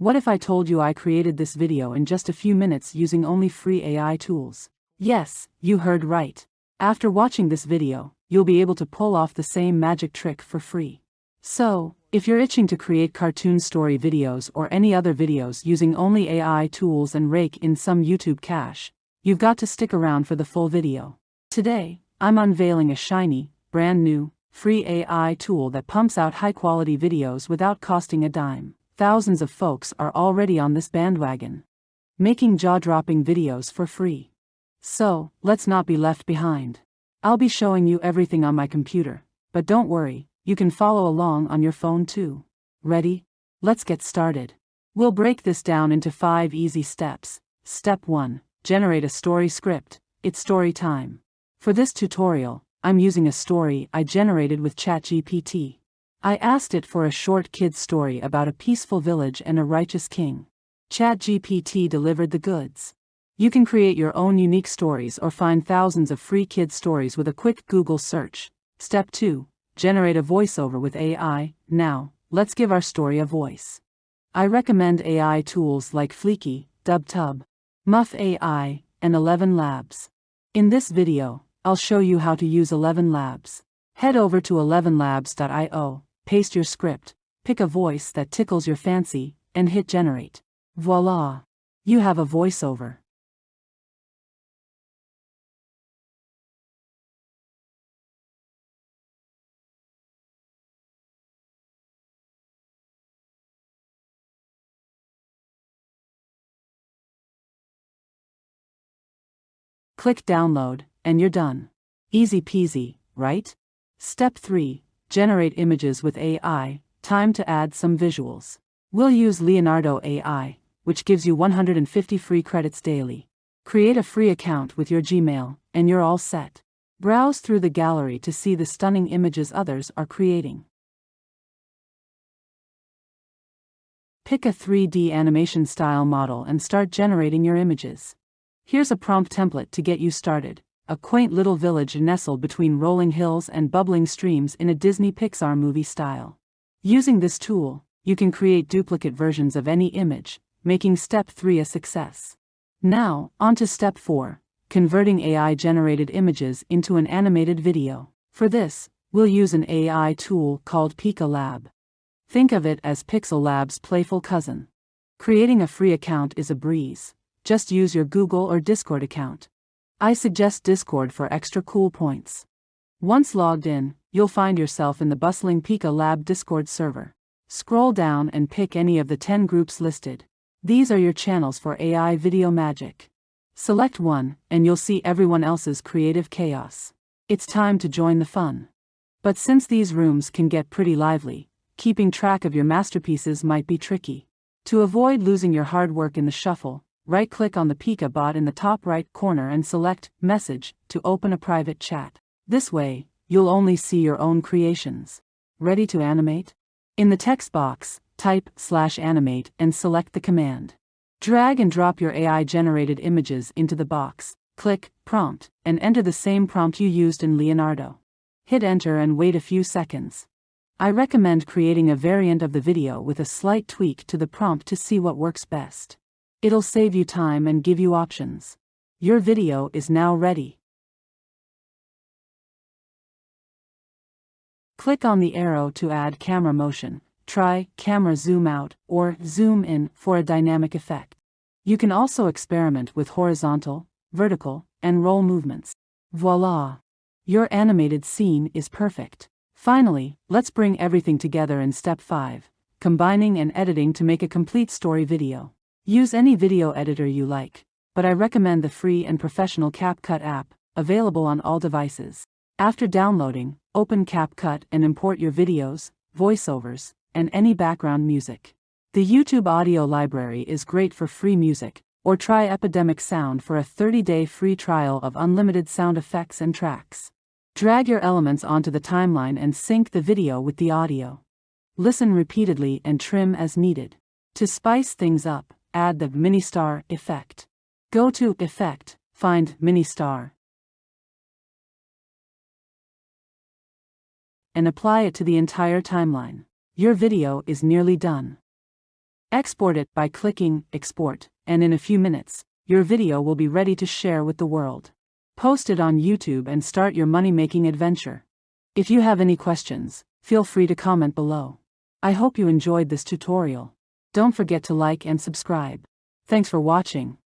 What if I told you I created this video in just a few minutes using only free AI tools? Yes, you heard right. After watching this video, you'll be able to pull off the same magic trick for free. So, if you're itching to create cartoon story videos or any other videos using only AI tools and rake in some YouTube cash, you've got to stick around for the full video. Today, I'm unveiling a shiny, brand new, free AI tool that pumps out high-quality videos without costing a dime. Thousands of folks are already on this bandwagon, making jaw-dropping videos for free. So, let's not be left behind. I'll be showing you everything on my computer, but don't worry, you can follow along on your phone too. Ready? Let's get started. We'll break this down into 5 easy steps. Step 1. Generate a story script. It's story time. For this tutorial, I'm using a story I generated with ChatGPT. I asked it for a short kid's story about a peaceful village and a righteous king. ChatGPT delivered the goods. You can create your own unique stories or find thousands of free kid stories with a quick Google search. Step 2. Generate a voiceover with AI. Now, let's give our story a voice. I recommend AI tools like Fleeky, DubTub, Muff AI, and 11 Labs. In this video, I'll show you how to use 11 Labs. Head over to 11labs.io, paste your script, pick a voice that tickles your fancy, and hit generate. Voila! You have a voiceover. Click download, and you're done. Easy peasy, right? Step 3. Generate images with AI. Time to add some visuals. We'll use Leonardo AI, which gives you 150 free credits daily. Create a free account with your Gmail, and you're all set. Browse through the gallery to see the stunning images others are creating. Pick a 3D animation style model and start generating your images. Here's a prompt template to get you started. A quaint little village nestled between rolling hills and bubbling streams in a Disney Pixar movie style. Using this tool, you can create duplicate versions of any image, making step 3 a success. Now, on to step 4, converting AI-generated images into an animated video. For this, we'll use an AI tool called Pika Lab. Think of it as Pixel Lab's playful cousin. Creating a free account is a breeze. Just use your Google or Discord account. I suggest Discord for extra cool points. Once logged in, you'll find yourself in the bustling Pika Lab Discord server. Scroll down and pick any of the 10 groups listed. These are your channels for AI video magic. Select one, and you'll see everyone else's creative chaos. It's time to join the fun. But since these rooms can get pretty lively, keeping track of your masterpieces might be tricky. To avoid losing your hard work in the shuffle, right-click on the Pika bot in the top right corner and select Message to open a private chat. This way, you'll only see your own creations. Ready to animate? In the text box, type /animate and select the command. Drag and drop your AI-generated images into the box. Click Prompt and enter the same prompt you used in Leonardo. Hit enter and wait a few seconds. I recommend creating a variant of the video with a slight tweak to the prompt to see what works best. It'll save you time and give you options. Your video is now ready. Click on the arrow to add camera motion. Try camera zoom out or zoom in for a dynamic effect. You can also experiment with horizontal, vertical, and roll movements. Voila! Your animated scene is perfect. Finally, let's bring everything together in step 5, combining and editing to make a complete story video. Use any video editor you like, but I recommend the free and professional CapCut app, available on all devices. After downloading, open CapCut and import your videos, voiceovers, and any background music. The YouTube audio library is great for free music, or try Epidemic Sound for a 30-day free trial of unlimited sound effects and tracks. Drag your elements onto the timeline and sync the video with the audio. Listen repeatedly and trim as needed. To spice things up, add the mini star effect. Go to Effect, find Mini Star, and apply it to the entire timeline. Your video is nearly done. Export it by clicking Export, and in a few minutes, your video will be ready to share with the world. Post it on YouTube and start your money-making adventure. If you have any questions, feel free to comment below. I hope you enjoyed this tutorial. Don't forget to like and subscribe. Thanks for watching.